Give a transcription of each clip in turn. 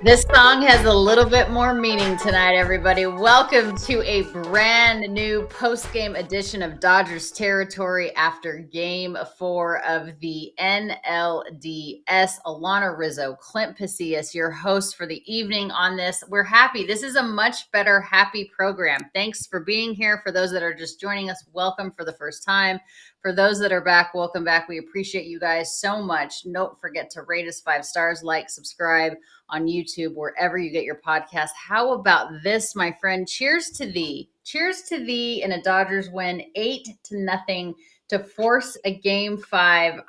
This song has a little bit more meaning tonight, everybody. Welcome to a brand new post-game edition of Dodgers Territory after Game 4 of the NLDS. Alanna Rizzo Clint Pasillas, your host for the evening on this. We're happy. This is a much better, happy program. Thanks for being here. For those that are just joining us, welcome for the first time. For those that are back, welcome back. We appreciate you guys so much. Don't forget to rate us 5 stars, like, subscribe on YouTube, wherever you get your podcast. How about this, my friend? Cheers to thee. Cheers to thee in a Dodgers win 8-0 to force a game 5.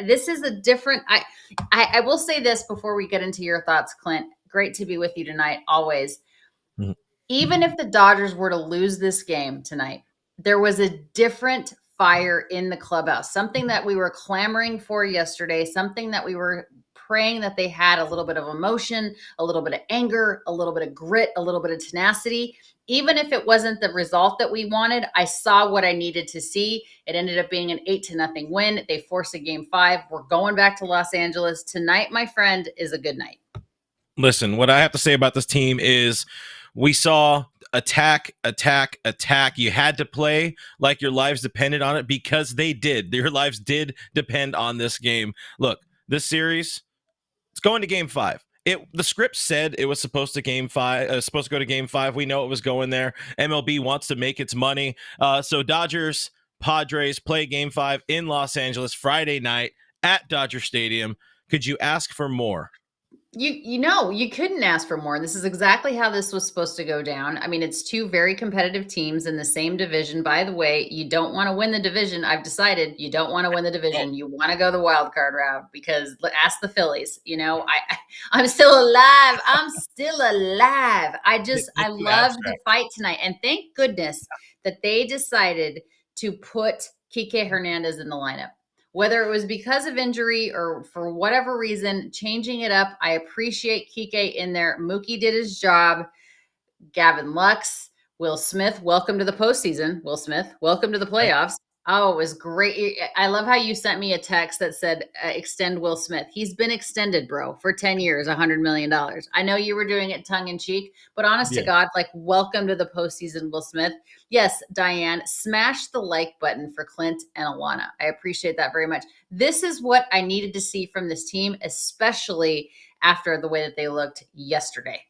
This is a different I will say this before we get into your thoughts, Clint. Great to be with you tonight, always. Mhm. Even if the Dodgers were to lose this game tonight, there was a different fire in the clubhouse, something that we were clamoring for yesterday, something that we were praying that they had: a little bit of emotion, a little bit of anger, a little bit of grit, a little bit of tenacity. Even if it wasn't the result that we wanted, I saw what I needed to see. It ended up being an 8-0 win. They forced a game 5. We're going back to Los Angeles. Tonight, my friend, is a good night. Listen, what I have to say about this team is we saw attack, attack, attack. You had to play like your lives depended on it because they did. Your lives did depend on this game. Look, this series, it's going to game 5. The script said it was supposed to supposed to go to game 5. We know it was going there. MLB wants to make its money. So Dodgers, Padres play game 5 in Los Angeles Friday night at Dodger Stadium. Could you ask for more? You couldn't ask for more. This is exactly how this was supposed to go down. I mean, it's two very competitive teams in the same division. By the way, you don't want to win the division. I've decided you don't want to win the division. You want to go the wild card route, because ask the Phillies. I'm still alive. I'm still alive. I Too loved the abstract. fight tonight, and thank goodness that they decided to put Kike Hernandez in the lineup. Whether it was because of injury or for whatever reason, changing it up. I appreciate Kike in there. Mookie did his job. Gavin Lux, Will Smith, welcome to the postseason. Will Smith, welcome to the playoffs. Oh, it was great. I love how you sent me a text that said, extend Will Smith. He's been extended, bro, for 10 years, $100 million. I know you were doing it tongue in cheek, but honest to Yeah. God, like, welcome to the postseason, Will Smith. Yes, Diane, smash the like button for Clint and Alanna. I appreciate that very much. This is what I needed to see from this team, especially after the way that they looked yesterday.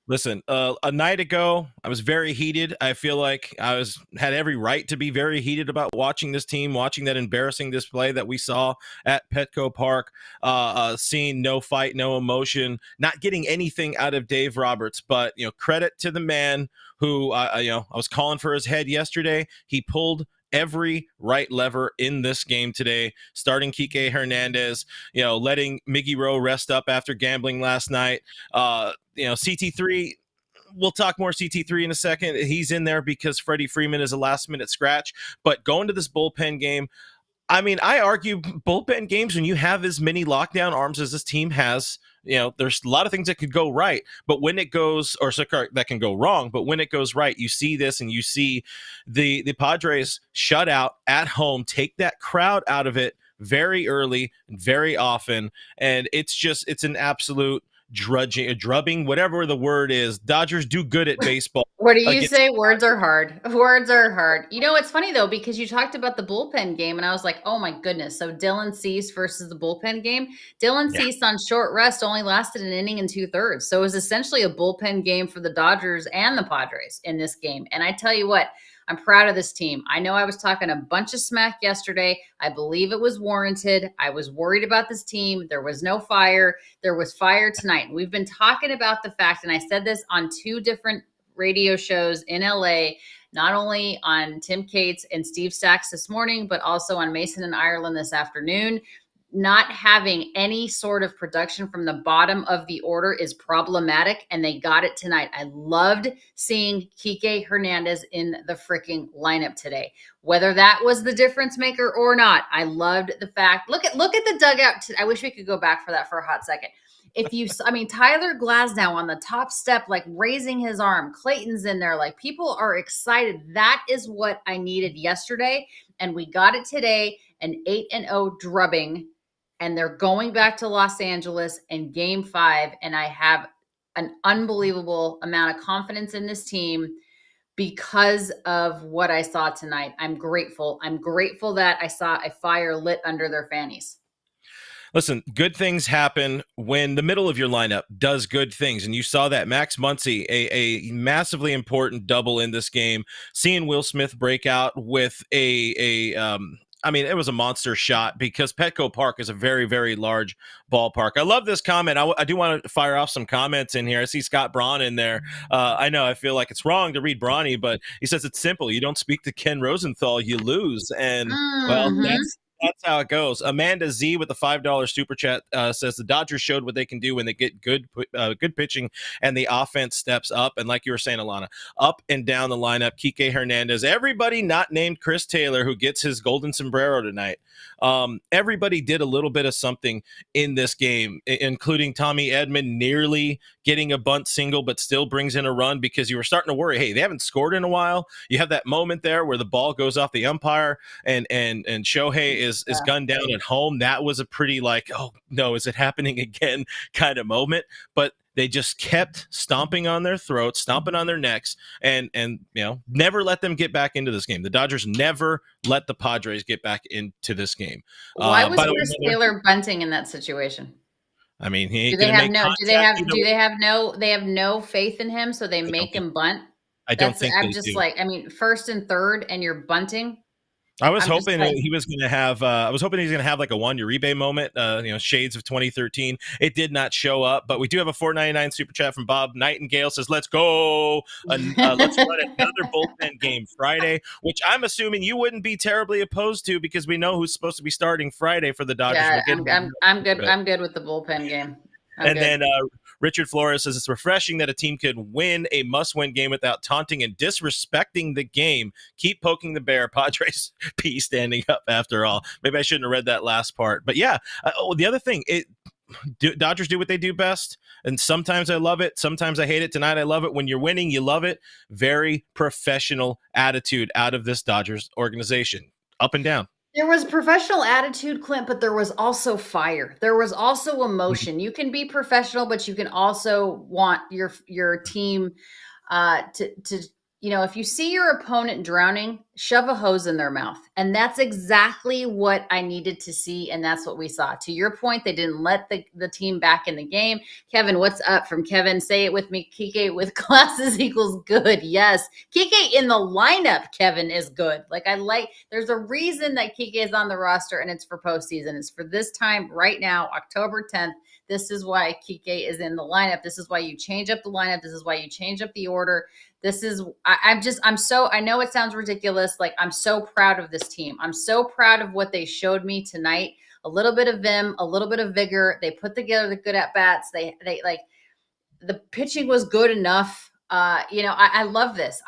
Listen, a night ago, I was very heated. I feel like had every right to be very heated about watching this team, watching that embarrassing display that we saw at Petco Park, seeing no fight, no emotion, not getting anything out of Dave Roberts. But credit to the man who, I was calling for his head yesterday. He pulled every right lever in this game today, starting Kike Hernandez, letting Miggy Rowe rest up after gambling last night. CT3, we'll talk more CT3 in a second. He's in there because Freddie Freeman is a last minute scratch. But going to this bullpen game, I mean, I argue bullpen games, when you have as many lockdown arms as this team has, there's a lot of things that could go right. But when it goes, or sorry, that can go wrong, but when it goes right, you see this, and you see the Padres shut out at home, take that crowd out of it very early, very often. And it's an absolute drubbing, whatever the word is. Dodgers do good at baseball. What do you Against say? Words are hard. Words are hard. It's funny though, because you talked about the bullpen game, and I was like, oh my goodness. So Dylan Cease versus the bullpen game. Dylan Yeah. Cease on short rest only lasted an inning and 2/3. So it was essentially a bullpen game for the Dodgers and the Padres in this game. And I tell you what, I'm proud of this team. I know I was talking a bunch of smack yesterday. I believe it was warranted. I was worried about this team. There was no fire. There was fire tonight. We've been talking about the fact, and I said this on 2 different radio shows in LA, not only on Tim Cates and Steve Sachs this morning, but also on Mason and Ireland this afternoon. Not having any sort of production from the bottom of the order is problematic, and they got it tonight. I loved seeing Kike Hernandez in the freaking lineup today. Whether that was the difference maker or not, I loved the fact. Look at the dugout. I wish we could go back for that for a hot second. Tyler Glasnow on the top step, like raising his arm. Clayton's in there, like people are excited. That is what I needed yesterday, and we got it today. An 8-0 drubbing, and they're going back to Los Angeles in game 5. And I have an unbelievable amount of confidence in this team because of what I saw tonight. I'm grateful. I'm grateful that I saw a fire lit under their fannies. Listen, good things happen when the middle of your lineup does good things. And you saw that Max Muncy, a massively important double in this game, seeing Will Smith break out with I mean, it was a monster shot because Petco Park is a very, very large ballpark. I love this comment. I do want to fire off some comments in here. I see Scott Braun in there. I know I feel like it's wrong to read Brawny, but he says it's simple. You don't speak to Ken Rosenthal, you lose. And, well, Mm-hmm. that's how it goes. Amanda Z with the $5 super chat says the Dodgers showed what they can do when they get good pitching and the offense steps up. And like you were saying, Alanna, up and down the lineup, Kike Hernandez, everybody not named Chris Taylor, who gets his golden sombrero tonight. Everybody did a little bit of something in this game, including Tommy Edman nearly getting a bunt single, but still brings in a run because you were starting to worry, hey, they haven't scored in a while. You have that moment there where the ball goes off the umpire and Shohei is gunned down at home. That was a pretty like, oh no, is it happening again kind of moment. But they just kept stomping on their throats, stomping on their necks, and never let them get back into this game. The Dodgers never let the Padres get back into this game. Why was By the Chris way, Taylor bunting in that situation? I mean, he Do ain't they gonna have make no? contact. They have no faith in him, so they I don't make think him bunt. I don't think I'm they just do. like, I mean, first and third, and you're bunting. I was I'm just hoping like, he was going to have. I was hoping he's going to have like a Juan Uribe moment. Shades of 2013. It did not show up, but we do have a $4.99 super chat from Bob Nightingale. Says, "Let's go. Let's run another bullpen game Friday," which I'm assuming you wouldn't be terribly opposed to because we know who's supposed to be starting Friday for the Dodgers. yeah, We'll get I'm good. into it. I'm good with the bullpen game. I'm And good. then Richard Flores says it's refreshing that a team could win a must-win game without taunting and disrespecting the game. Keep poking the bear. Padres P standing up after all. Maybe I shouldn't have read that last part. But yeah, the other thing, Dodgers do what they do best. And sometimes I love it. Sometimes I hate it. Tonight I love it. When you're winning, you love it. Very professional attitude out of this Dodgers organization. Up and down. There was professional attitude, Clint, but there was also fire. There was also emotion. You can be professional, but you can also want your team to if you see your opponent drowning, shove a hose in their mouth. And that's exactly what I needed to see. And that's what we saw. To your point, they didn't let the team back in the game. Kevin, what's up from Kevin? Say it with me. Kike with glasses equals good. Yes. Kike in the lineup, Kevin, is good. There's a reason that Kike is on the roster and it's for postseason. It's for this time right now, October 10th. This is why Kike is in the lineup. This is why you change up the lineup. This is why you change up the order. I know it sounds ridiculous. Like, I'm so proud of this team. I'm so proud of what they showed me tonight. A little bit of vim, a little bit of vigor. They put together the good at bats. They like the pitching was good enough. I love this.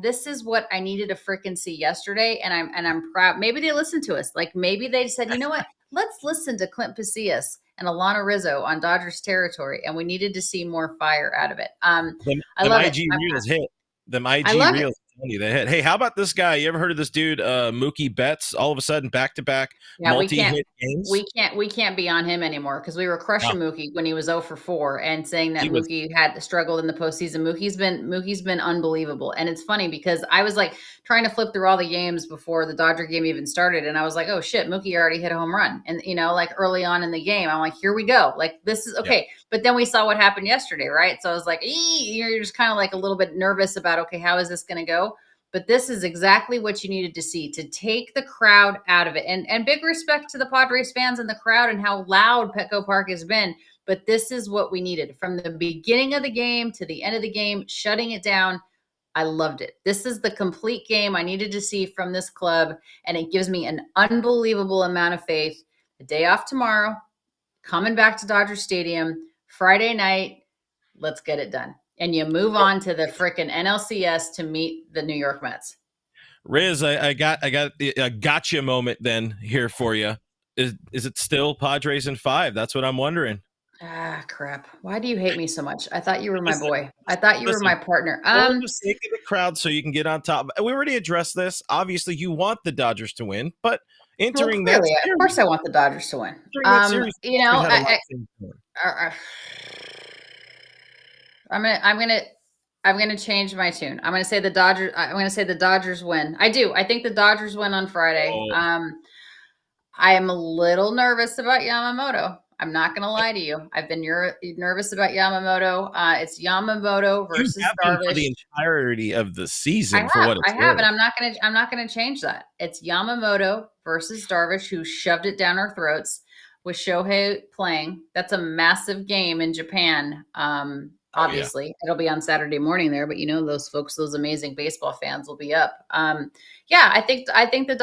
This is what I needed to freaking see yesterday, and I'm proud. Maybe they listened to us. Like, maybe they said, you know what? Let's listen to Clint Pasillas and Alanna Rizzo on Dodgers territory, and we needed to see more fire out of it. I Them love it. IG reels hit. Them I IG love it. reels, they hit. Hey, how about this guy? You ever heard of this dude, Mookie Betts? All of a sudden, back-to-back Yeah, multi-hit games. we can't be on him anymore because we were Wow, crushing Mookie when he was 0 for 4 and saying that he was. Mookie had struggled in the postseason. Mookie has been unbelievable. And it's funny because I was like trying to flip through all the games before the Dodger game even started. And I was like, oh shit, Mookie already hit a home run. And like early on in the game, I'm like, here we go. Like, this is Yeah. okay. But then we saw what happened yesterday, right? So I was like, you're just kind of like a little bit nervous about, okay, how is this going to go? But this is exactly what you needed to see to take the crowd out of it. And big respect to the Padres fans and the crowd and how loud Petco Park has been. But this is what we needed from the beginning of the game to the end of the game, shutting it down. I loved it. This is the complete game I needed to see from this club. And it gives me an unbelievable amount of faith. The day off tomorrow, coming back to Dodger Stadium, Friday night, let's get it done. And you move on to the frickin' NLCS to meet the New York Mets. Riz, I got a gotcha moment then here for you. Is it still Padres in 5? That's what I'm wondering. Ah, crap. Why do you hate me so much? I thought you were my Listen, boy. I thought you were listen. my partner. For the sake of the crowd, so you can get on top. We already addressed this. Obviously, you want the Dodgers to win, but Well, entering that clearly, of series, course I want the Dodgers to win. entering that series, You know, had a lot of things going. I I'm gonna change my tune. I'm gonna say the Dodgers. I'm gonna say the Dodgers win. I do. I think the Dodgers win on Friday. Oh, I am a little nervous about Yamamoto. I'm not gonna lie to you. I've been nervous about Yamamoto. It's Yamamoto you versus have been for Darvish. the entirety of the season, for what I it's have, and worth. I'm not gonna change that. It's Yamamoto versus Darvish, who shoved it down our throats with Shohei playing. That's a massive game in Japan. Oh yeah. Obviously, it'll be on Saturday morning there, but you know those folks, those amazing baseball fans, will be up. Yeah, I think the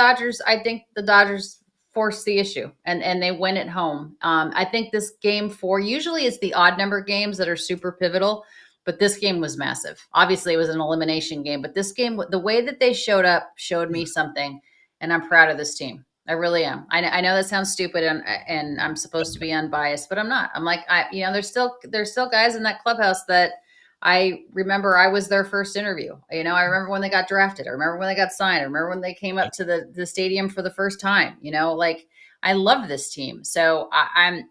Dodgers force the issue and they win at home. I think this game four, usually it's the odd number games that are super pivotal, but this game was massive. Obviously, it was an elimination game, but this game, the way that they showed up, showed me something, and I'm proud of this team. I really am. I know that sounds stupid, and I'm supposed to be unbiased, but I'm not. I'm like, there's still guys in that clubhouse that I remember. I was their first interview. I remember when they got drafted. I remember when they got signed. I remember when they came up to the stadium for the first time. Like, I love this team. So I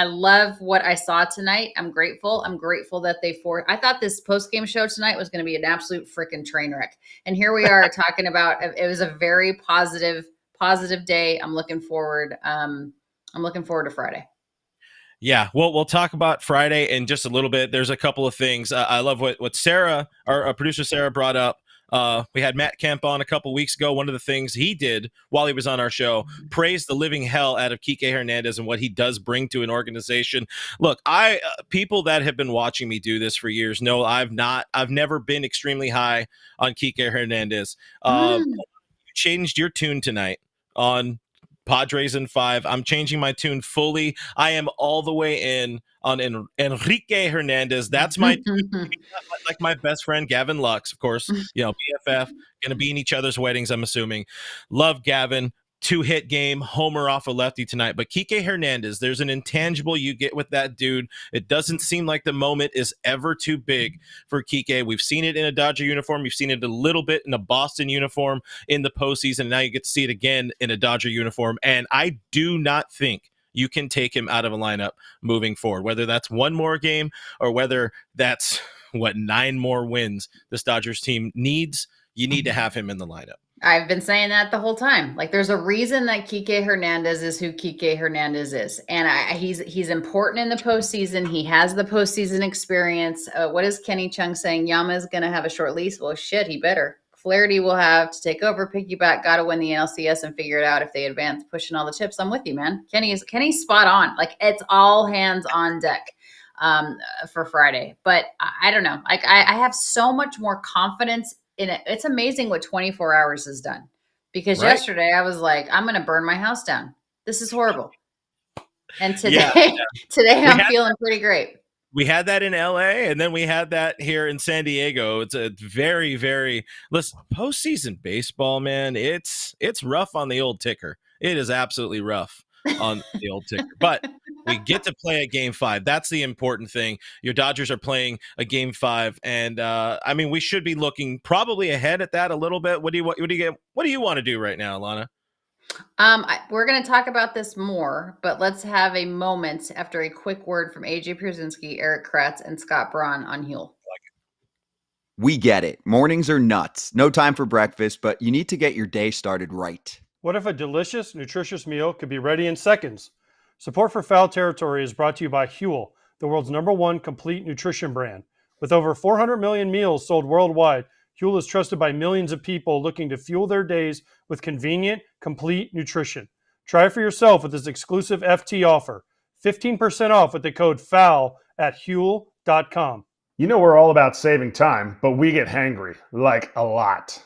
love what I saw tonight. I'm grateful. I'm grateful that I thought this post game show tonight was going to be an absolute freaking train wreck. And here we are talking about, it was a very positive day. I'm looking forward. I'm looking forward to Friday. Yeah, well, we'll talk about Friday in just a little bit. There's a couple of things. I love what Sarah, our producer Sarah, brought up. We had Matt Kemp on a couple weeks ago. One of the things he did while he was on our show, praised the living hell out of Kike Hernandez and what he does bring to an organization. Look, people that have been watching me do this for years know I've never been extremely high on Kike Hernandez. You changed your tune tonight on Padres in 5. I'm changing my tune fully. I am all the way in on Enrique Hernandez. That's my like my best friend Gavin Lux, of course. BFF, gonna be in each other's weddings. I'm assuming. Love Gavin. 2-hit game, homer off a lefty tonight. But Kike Hernandez, there's an intangible you get with that dude. It doesn't seem like the moment is ever too big for Kike. We've seen it in a Dodger uniform. We've seen it a little bit in a Boston uniform in the postseason. Now you get to see it again in a Dodger uniform. And I do not think you can take him out of a lineup moving forward, whether that's one more game or whether that's 9 more wins this Dodgers team needs. You need to have him in the lineup. I've been saying that the whole time. Like, there's a reason that Kike Hernandez is who Kike Hernandez is, and he's important in the postseason. He has the postseason experience. What is Kenny Chung saying? Yama is going to have a short lease. Well, shit, he better. Flaherty will have to take over, piggyback. Got to win the NLCS and figure it out if they advance, pushing all the chips. I'm with you, man. Kenny's spot on. Like, it's all hands on deck for Friday. But I don't know. Like, I have so much more confidence in it. It's amazing what 24 hours has done, because yesterday I was like, I'm going to burn my house down. This is horrible. And today I'm feeling pretty great. We had that in LA, and then we had that here in San Diego. It's a very, very postseason baseball, man. It's rough on the old ticker. It is absolutely rough on the old ticker. But we get to play a game 5. That's the important thing. Your Dodgers are playing a game 5, and we should be looking probably ahead at that a little bit. What do you want to do right now, Alanna? We're going to talk about this more, but let's have a moment after a quick word from AJ Pierzynski, Eric Kratz, and Scott Braun on Huel. We get it. Mornings are nuts. No time for breakfast, but you need to get your day started right. What if a delicious, nutritious meal could be ready in seconds? Support for Foul Territory is brought to you by Huel, the world's #1 complete nutrition brand. With over 400 million meals sold worldwide, Huel is trusted by millions of people looking to fuel their days with convenient, complete nutrition. Try it for yourself with this exclusive FT offer. 15% off with the code FOUL at Huel.com. You know we're all about saving time, but we get hangry, like a lot.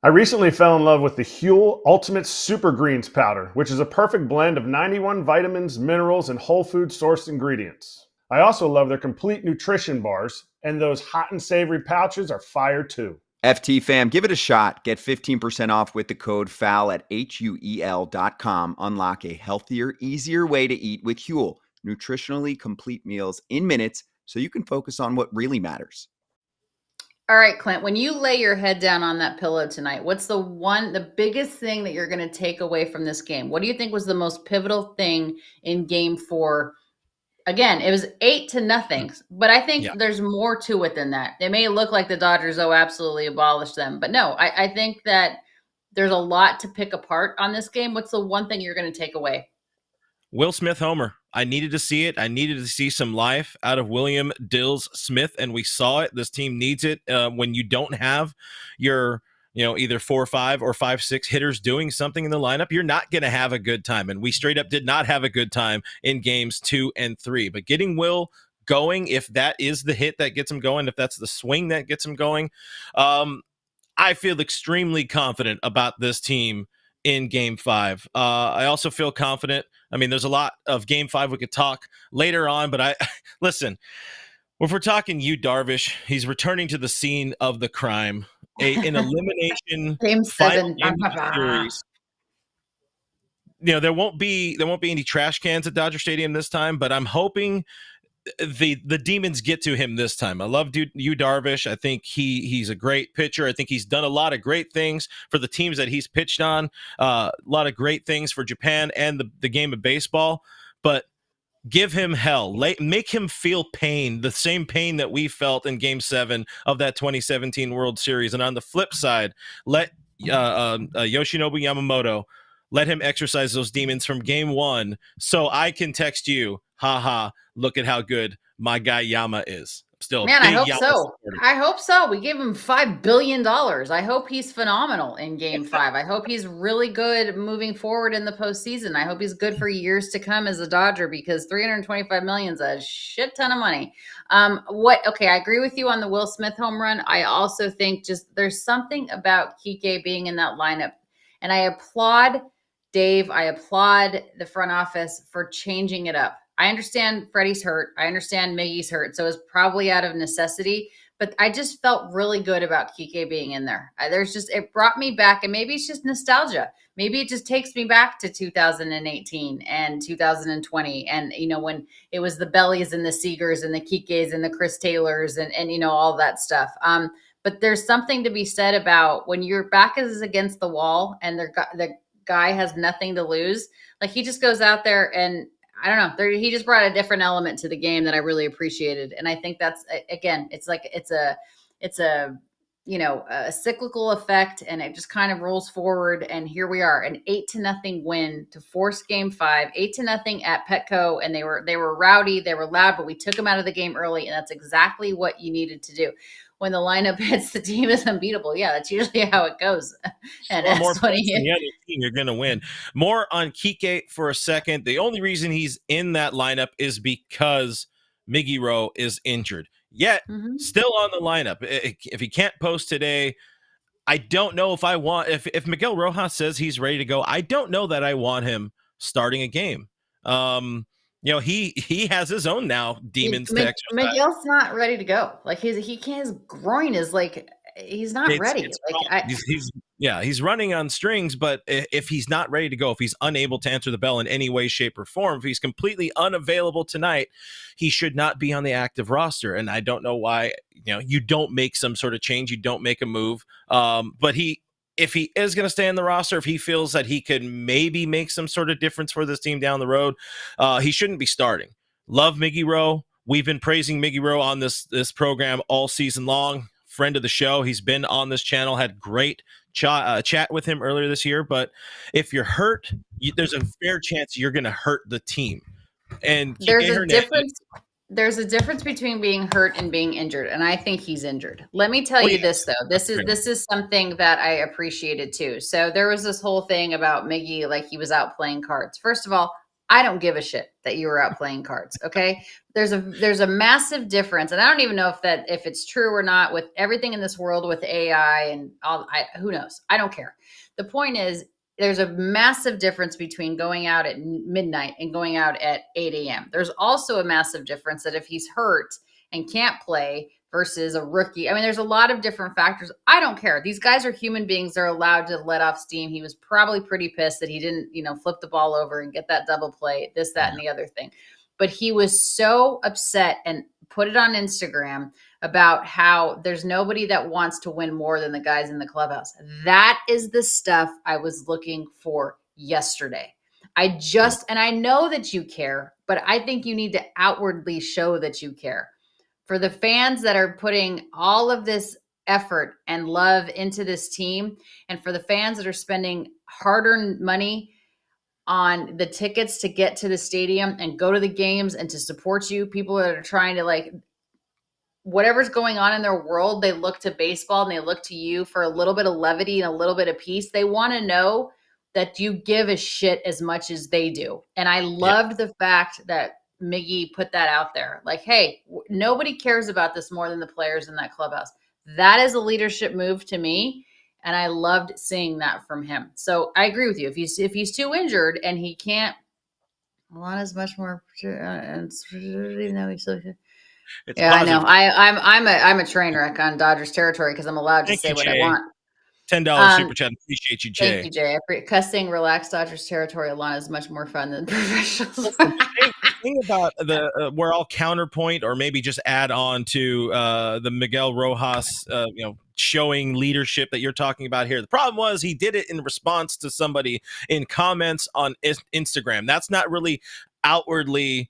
I recently fell in love with the Huel Ultimate Super Greens Powder, which is a perfect blend of 91 vitamins, minerals, and whole food sourced ingredients. I also love their complete nutrition bars, and those hot and savory pouches are fire too. FT fam, give it a shot. Get 15% off with the code FOUL at HUEL.com. Unlock a healthier, easier way to eat with Huel. Nutritionally complete meals in minutes so you can focus on what really matters. All right, Clint, when you lay your head down on that pillow tonight, what's the biggest thing that you're going to take away from this game? What do you think was the most pivotal thing in game 4 Again, it was 8-0, but I think there's more to it than that. It may look like the Dodgers, absolutely abolished them, but no, I think that there's a lot to pick apart on this game. What's the one thing you're going to take away? Will Smith homer. I needed to see it. I needed to see some life out of William Dills Smith, and we saw it. This team needs it. When you don't have your either 4-5 or 5-6 hitters doing something in the lineup, you're not going to have a good time. And we straight up did not have a good time in games 2 and 3. But getting Will going, if that is the hit that gets him going, if that's the swing that gets him going, I feel extremely confident about this team in Game 5. I also feel confident. I mean, there's a lot of Game 5 we could talk later on, but I listen. If we're talking Yu Darvish, he's returning to the scene of the crime. An elimination Game final 7. game of the series. There won't be any trash cans at Dodger Stadium this time, but I'm hoping the demons get to him this time. I love Yu Darvish. I think he's a great pitcher. I think he's done a lot of great things for the teams that he's pitched on. A lot of great things for Japan and the game of baseball. But give him hell. Make him feel pain, the same pain that we felt in Game 7 of that 2017 World Series. And on the flip side, let Yoshinobu Yamamoto, let him exercise those demons from Game 1 so I can text you, haha, look at how good my guy Yama is. Still, man, I hope Yama so. supporter. I hope so. We gave him $5 billion. I hope he's phenomenal in Game 5. I hope he's really good moving forward in the postseason. I hope he's good for years to come as a Dodger, because $325 million is a shit ton of money. Okay, I agree with you on the Will Smith home run. I also think just there's something about Kike being in that lineup, and I applaud Dave. I applaud the front office for changing it up. I understand Freddie's hurt. I understand Miggy's hurt. So it's probably out of necessity. But I just felt really good about Kike being in there. It brought me back, and maybe it's just nostalgia. Maybe it just takes me back to 2018 and 2020. And, when it was the Bellies and the Seegers and the Kikes and the Chris Taylors and all that stuff. But there's something to be said about when your back is against the wall and the guy has nothing to lose. Like, he just goes out there and, I don't know. He just brought a different element to the game that I really appreciated. And I think that's, again, it's a cyclical effect, and it just kind of rolls forward. And here we are, an 8-0 win to force Game 5, 8-0 at Petco. And they were rowdy, they were loud, but we took them out of the game early. And that's exactly what you needed to do. When the lineup hits, the team is unbeatable. Yeah, that's usually how it goes. And that's more points than the other team, you're going to win. More on Kike for a second. The only reason he's in that lineup is because Miggy Rowe is injured. Yet, still on the lineup. If he can't post today, I don't know if I want. If Miguel Rojas says he's ready to go, I don't know that I want him starting a game. He has his own now demons to exercise. Miguel's not ready to go. Like, he can't. His groin is like, he's not ready. He's running on strings. But if he's not ready to go, if he's unable to answer the bell in any way, shape, or form, if he's completely unavailable tonight, he should not be on the active roster. And I don't know why. You don't make some sort of change. You don't make a move. But if he is going to stay in the roster, if he feels that he could maybe make some sort of difference for this team down the road, he shouldn't be starting. Love Miggy Rowe. We've been praising Miggy Rowe on this program all season long. Friend of the show. He's been on this channel, had great chat with him earlier this year. But if you're hurt, there's a fair chance you're going to hurt the team. And there's a difference. There's a difference between being hurt and being injured, and I think he's injured. Let me tell you this, though. This is something that I appreciated too. So there was this whole thing about Miggy, like he was out playing cards. First of all, I don't give a shit that you were out playing cards. Okay, there's a massive difference, and I don't even know if it's true or not with everything in this world with AI and all. Who knows? I don't care. The point is, there's a massive difference between going out at midnight and going out at 8 a.m. There's also a massive difference that if he's hurt and can't play versus a rookie. I mean, there's a lot of different factors. I don't care. These guys are human beings. They're allowed to let off steam. He was probably pretty pissed that he didn't, flip the ball over and get that double play, this, that, and the other thing. But he was so upset and put it on Instagram about how there's nobody that wants to win more than the guys in the clubhouse. That is the stuff I was looking for yesterday. And I know that you care, but I think you need to outwardly show that you care. For the fans that are putting all of this effort and love into this team, and for the fans that are spending hard-earned money on the tickets to get to the stadium and go to the games and to support you, people that are trying to like whatever's going on in their world, they look to baseball and they look to you for a little bit of levity and a little bit of peace. They want to know that you give a shit as much as they do. And I loved the fact that Miggy put that out there. Like, hey, nobody cares about this more than the players in that clubhouse. That is a leadership move to me. And I loved seeing that from him. So I agree with you. If he's too injured and he can't, Alana's much more, and even though he's so. It's Yeah, I know. positive. I'm a train wreck on Dodgers territory because I'm allowed to Thank say you, what I Jay. want. $10 super chat. Appreciate you, Jay. Thank you, Jay. Cussing, relaxed Dodgers territory. Alana is much more fun than professionals. Listen, the thing about where I'll counterpoint or maybe just add on to the Miguel Rojas, showing leadership that you're talking about here. The problem was he did it in response to somebody in comments on Instagram. That's not really outwardly,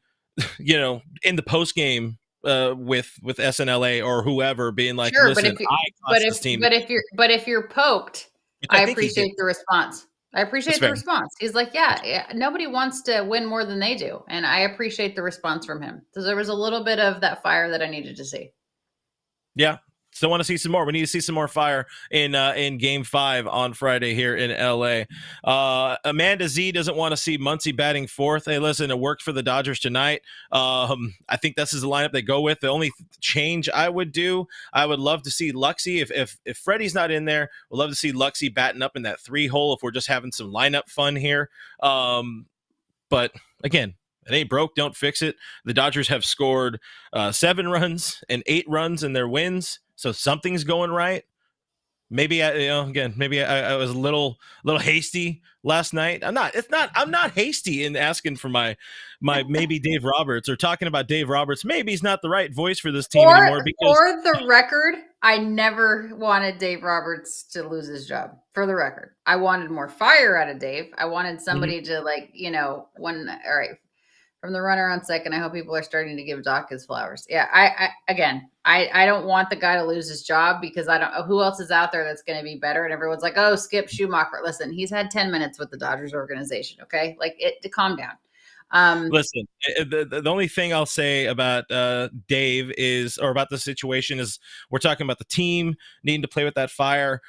in the post game with SNLA or whoever being like, sure, listen, but if you're poked, which I think he did. appreciate the response. I appreciate the response. He's like, yeah, nobody wants to win more than they do. And I appreciate the response from him. So there was a little bit of that fire that I needed to see. Yeah. Still want to see some more. We need to see some more fire in Game 5 on Friday here in LA. Amanda Z doesn't want to see Muncy batting fourth. Hey, listen, it worked for the Dodgers tonight. I think this is the lineup they go with. The only change I would do, I would love to see Luxy. If Freddie's not in there, we'd love to see Luxy batting up in that 3 hole if we're just having some lineup fun here. But again, it ain't broke, don't fix it. The Dodgers have scored 7 runs and 8 runs in their wins. So something's going right. Maybe I was a little hasty last night. I'm not hasty in asking for my maybe Dave Roberts or talking about Dave Roberts. Maybe he's not the right voice for this team anymore. Because for the record, I never wanted Dave Roberts to lose his job. For the record, I wanted more fire out of Dave. I wanted somebody to all right. From the runner on second, I hope people are starting to give Doc his flowers. Yeah, I don't want the guy to lose his job because I don't know who else is out there that's going to be better. And everyone's like, oh, Skip Schumacher. Listen, he's had 10 minutes with the Dodgers organization. Okay, to calm down. Listen, the only thing I'll say about Dave about the situation is we're talking about the team needing to play with that fire.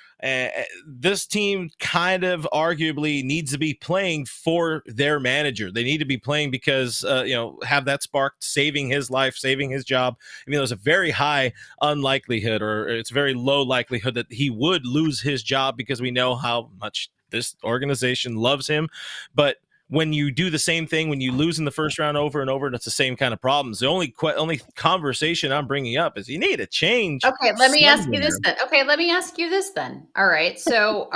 This team kind of arguably needs to be playing for their manager. They need to be playing because, have that spark saving his life, saving his job. I mean, there's a very high unlikelihood or it's very low likelihood that he would lose his job because we know how much this organization loves him. But when you do the same thing, when you lose in the first round over and over, and it's the same kind of problems. The only conversation I'm bringing up is you need a change. Okay, let me ask you this then. All right, so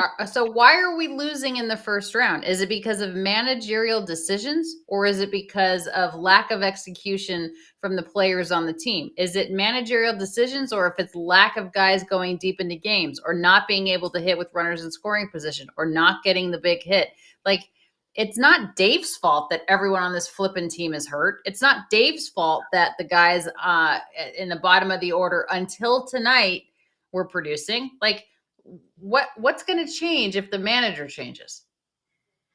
why are we losing in the first round? Is it because of managerial decisions, or is it because of lack of execution from the players on the team? Is it managerial decisions, or if it's lack of guys going deep into games, or not being able to hit with runners in scoring position, or not getting the big hit? It's not Dave's fault that everyone on this flippin' team is hurt. It's not Dave's fault that the guys in the bottom of the order until tonight were producing. What's going to change if the manager changes?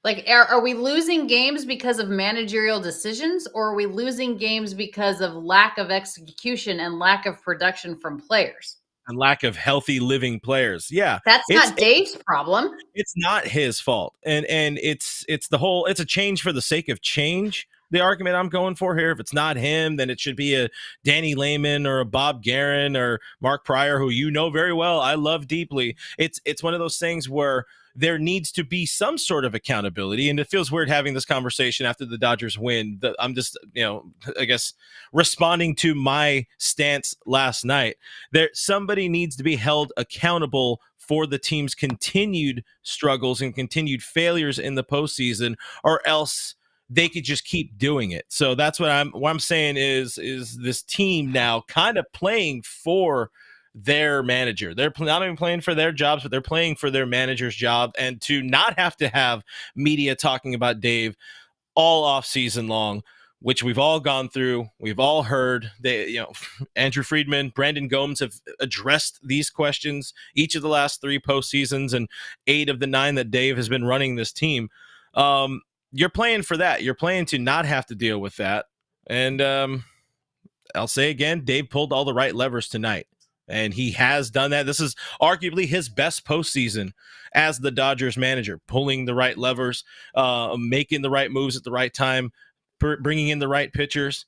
Are we losing games because of managerial decisions, or are we losing games because of lack of execution and lack of production from players? And lack of healthy living players. Yeah. That's not Dave's problem. It's not his fault. And it's a change for the sake of change. The argument I'm going for here, if it's not him, then it should be a Danny Lehman or a Bob Guerin or Mark Pryor, who you know very well, I love deeply. It's one of those things where there needs to be some sort of accountability. And it feels weird having this conversation after the Dodgers win. I'm just, I guess responding to my stance last night. Somebody needs to be held accountable for the team's continued struggles and continued failures in the postseason, or else they could just keep doing it. So that's what I'm saying is this team now kind of playing for their manager. They're not even playing for their jobs, but they're playing for their manager's job. And to not have to have media talking about Dave all off season long, which we've all gone through, we've all heard. Andrew Friedman, Brandon Gomes have addressed these questions each of the last 3 postseasons and 8 of the 9 that Dave has been running this team. You're playing for that. You're playing to not have to deal with that. And I'll say again, Dave pulled all the right levers tonight, and he has done that. This is arguably his best postseason as the Dodgers manager, pulling the right levers, making the right moves at the right time, bringing in the right pitchers.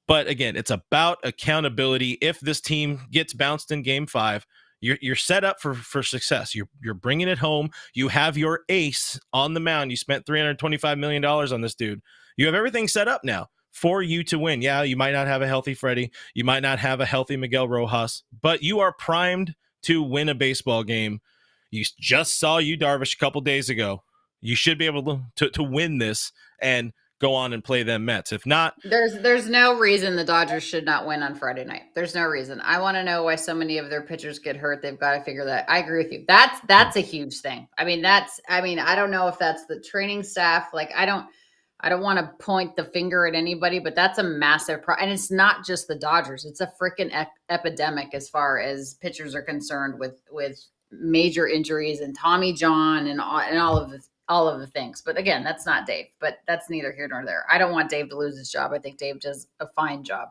But again, it's about accountability. If this team gets bounced in Game 5, you're set up for success. You're bringing it home. You have your ace on the mound. You spent $325 million on this dude. You have everything set up now for you to win. Yeah, you might not have a healthy Freddie. You might not have a healthy Miguel Rojas, but you are primed to win a baseball game. You just saw Yu Darvish a couple days ago. You should be able to win this and go on and play them Mets. If not, there's no reason the Dodgers should not win on Friday night. There's no reason. I want to know why so many of their pitchers get hurt. They've got to figure that. I agree with you. That's a huge thing. I mean, I don't know if that's the training staff. Like, I don't want to point the finger at anybody, but that's a massive problem. And it's not just the Dodgers. It's a freaking epidemic as far as pitchers are concerned with major injuries and Tommy John and all of the things. But again, that's not Dave, but that's neither here nor there. I don't want Dave to lose his job. I think Dave does a fine job.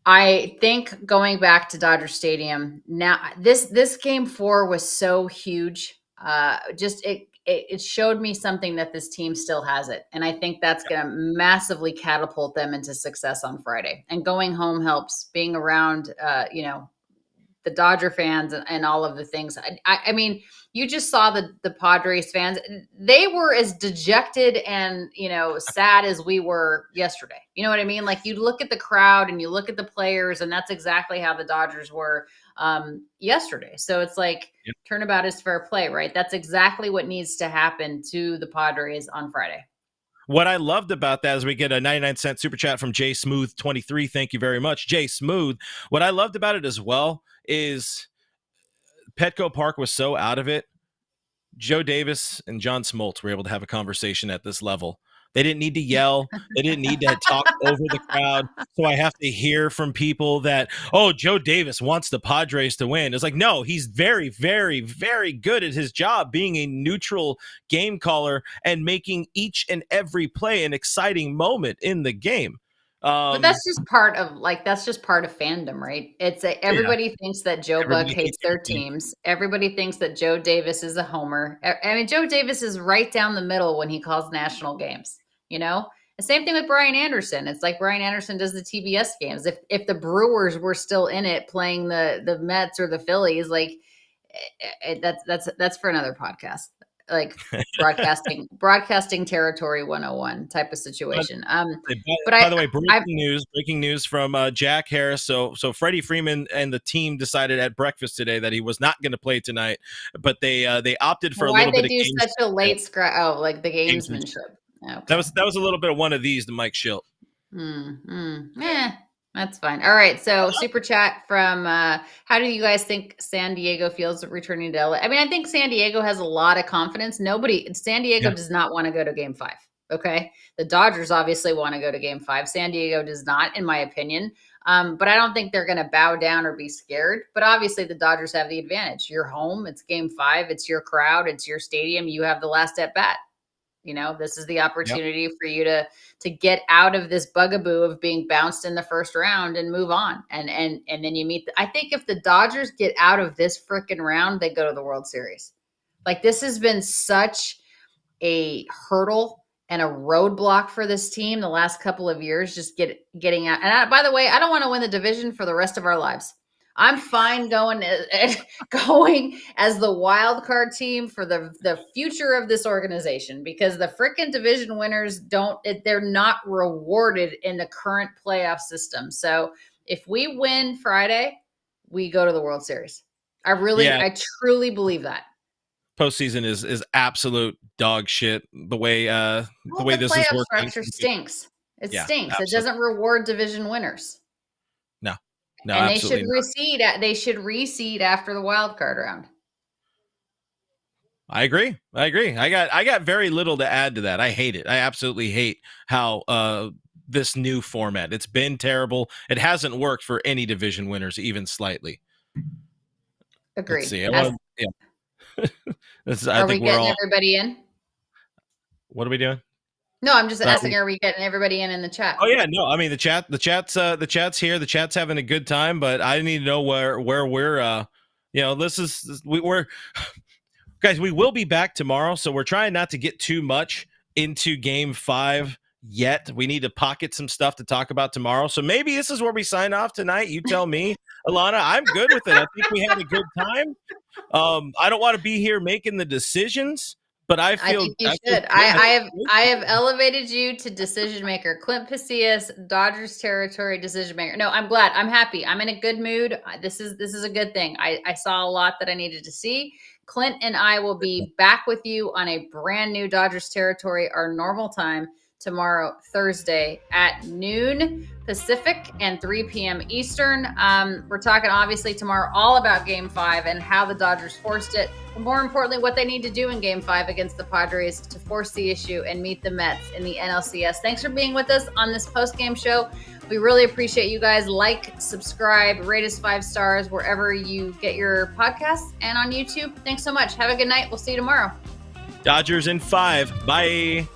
I think going back to Dodger Stadium now, this Game 4 was so huge. It showed me something that this team still has it. And I think that's going to massively catapult them into success on Friday. And going home helps. Being around, the Dodger fans and all of the things. I mean, you just saw the Padres fans. They were as dejected and, sad as we were yesterday. You know what I mean? Like, you look at the crowd and you look at the players, and that's exactly how the Dodgers were yesterday. So it's like, turnabout is fair play, right? That's exactly what needs to happen to the Padres on Friday. What I loved about that is we get a 99-cent super chat from Jay Smooth 23. Thank you very much, Jay Smooth. What I loved about it as well is Petco Park was so out of it. Joe Davis and John Smoltz were able to have a conversation at this level. They didn't need to yell. They didn't need to talk over the crowd. So I have to hear from people that, oh, Joe Davis wants the Padres to win. It's like, no, he's very, very, very good at his job being a neutral game caller and making each and every play an exciting moment in the game. But that's just part of fandom, right? Everybody thinks that Joe Buck hates their teams. Everybody thinks that Joe Davis is a homer. I mean, Joe Davis is right down the middle when he calls national games. The same thing with Brian Anderson. It's like Brian Anderson does the TBS games. If the Brewers were still in it playing the Mets or the Phillies, like that's for another podcast. Like broadcasting territory 101 type of situation. By the way, breaking news from Jack Harris. So Freddie Freeman and the team decided at breakfast today that he was not going to play tonight, but they opted for a little bit of Why'd they do such a late scratch? Oh, like the gamesmanship. Okay. That was a little bit of one of these to Mike Schilt. That's fine. All right. So super chat from how do you guys think San Diego feels returning to LA? I mean, I think San Diego has a lot of confidence. San Diego does not want to go to Game 5. Okay. The Dodgers obviously want to go to Game 5. San Diego does not, in my opinion. But I don't think they're going to bow down or be scared. But obviously the Dodgers have the advantage. You're home. It's Game 5. It's your crowd. It's your stadium. You have the last at bat. This is the opportunity for you to get out of this bugaboo of being bounced in the first round and move on. And then you meet. I think if the Dodgers get out of this freaking round, they go to the World Series. Like, this has been such a hurdle and a roadblock for this team the last couple of years, just getting out. And by the way, I don't want to win the division for the rest of our lives. I'm fine going as the wild card team for the future of this organization, because the freaking division winners they're not rewarded in the current playoff system. So if we win Friday, we go to the World Series. I truly believe that. Postseason is absolute dog shit. The way this is working, structure stinks. It stinks. Absolutely. It doesn't reward division winners. No. No, And they should absolutely not. reseed after the wild card round. I agree. I got very little to add to that. I hate it. I absolutely hate how this new format. It's been terrible. It hasn't worked for any division winners, even slightly. Let's Agreed. see. Are I we think we're getting all. everybody in? What are we doing? No, I'm just asking, are we getting everybody in the chat? Oh yeah, no. I mean the chat's here. The chat's having a good time, but I need to know where we're we're guys, we will be back tomorrow, so we're trying not to get too much into game 5 yet. We need to pocket some stuff to talk about tomorrow. So maybe this is where we sign off tonight. You tell me. Alana, I'm good with it. I think we had a good time. I don't want to be here making the decisions, but I think you should. I have elevated you to decision maker. Clint Pasillas, Dodgers territory decision maker. No, I'm glad. I'm happy. I'm in a good mood. This is a good thing. I saw a lot that I needed to see. Clint and I will be back with you on a brand new Dodgers territory, our normal time, tomorrow, Thursday at noon Pacific and 3 p.m. Eastern. We're talking obviously tomorrow all about Game 5 and how the Dodgers forced it. But more importantly, what they need to do in Game 5 against the Padres to force the issue and meet the Mets in the NLCS. Thanks for being with us on this post-game show. We really appreciate you guys. Like, subscribe, rate us 5 stars wherever you get your podcasts and on YouTube. Thanks so much. Have a good night. We'll see you tomorrow. Dodgers in 5. Bye.